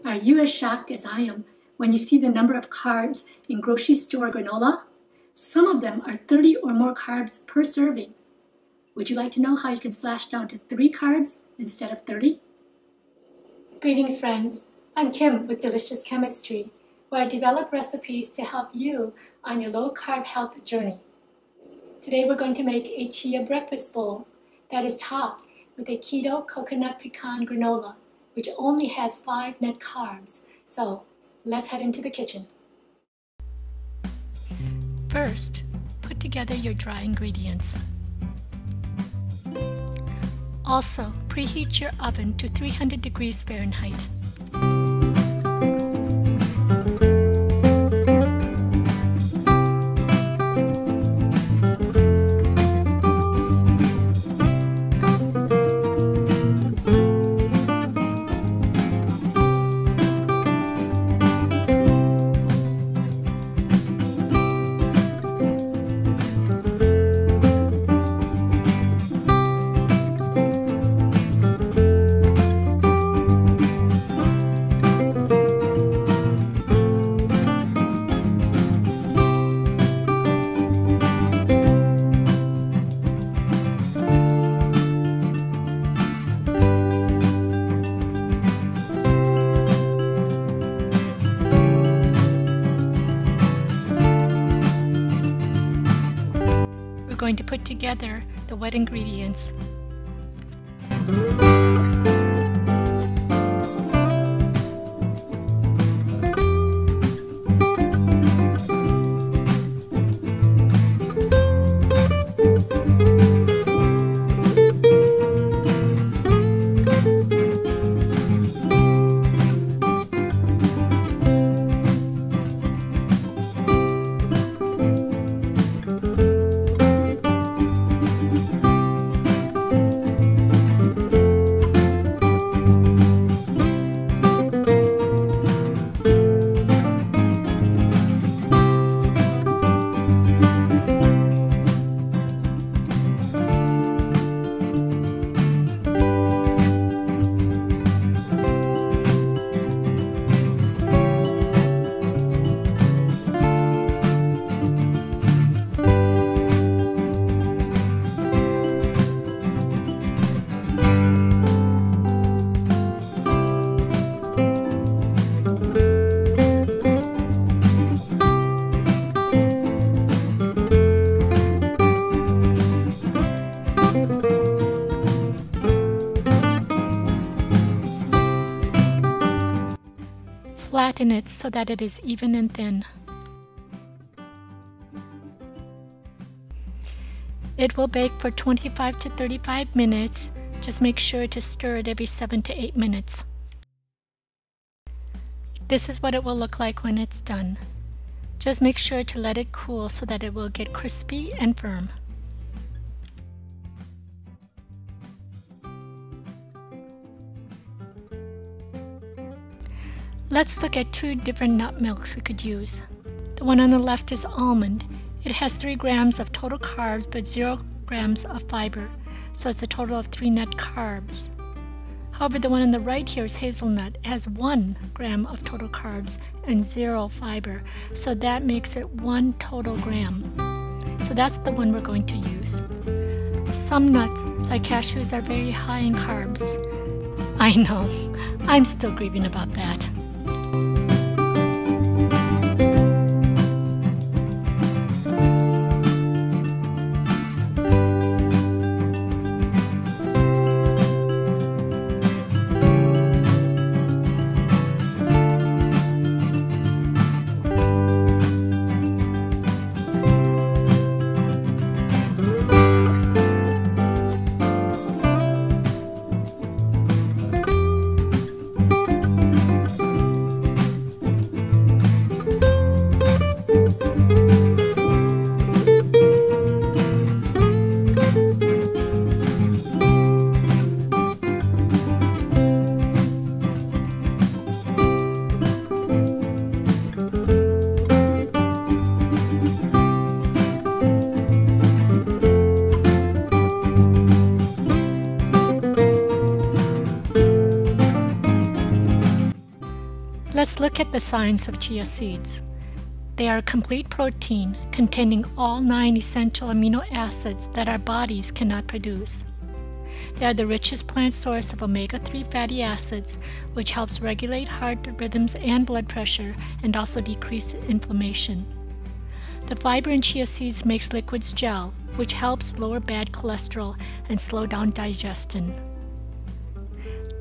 Are you as shocked as I am when you see the number of carbs in grocery store granola? Some of them are 30 or more carbs per serving. Would you like to know how you can slash down to 3 carbs instead of 30? Greetings, friends. I'm Kim with Delicious Chemistry, where I develop recipes to help you on your low-carb health journey. Today we're going to make a chia breakfast bowl that is topped with a keto coconut pecan granola, which only has 5 net carbs. So let's head into the kitchen. First, put together your dry ingredients. Also, preheat your oven to 300 degrees Fahrenheit. We're going to put together the wet ingredients. Flatten it so that it is even and thin. It will bake for 25 to 35 minutes. Just make sure to stir it every 7 to 8 minutes. This is what it will look like when it's done. Just make sure to let it cool so that it will get crispy and firm. Let's look at 2 different nut milks we could use. The one on the left is almond. It has 3 grams of total carbs but 0 grams of fiber, so it's a total of 3 net carbs. However, the one on the right here is hazelnut. It has 1 gram of total carbs and 0 fiber, so that makes it 1 total gram. So that's the one we're going to use. Some nuts, like cashews, are very high in carbs. I know, I'm still grieving about that. Let's look at the science of chia seeds. They are a complete protein containing all 9 essential amino acids that our bodies cannot produce. They are the richest plant source of omega-3 fatty acids, which helps regulate heart rhythms and blood pressure and also decrease inflammation. The fiber in chia seeds makes liquids gel, which helps lower bad cholesterol and slow down digestion.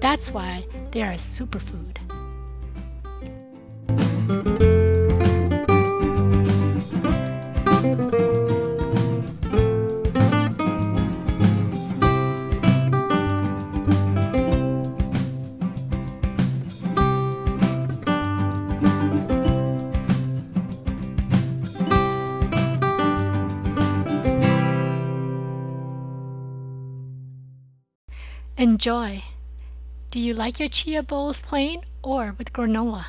That's why they are a superfood. Enjoy! Do you like your chia bowls plain or with granola?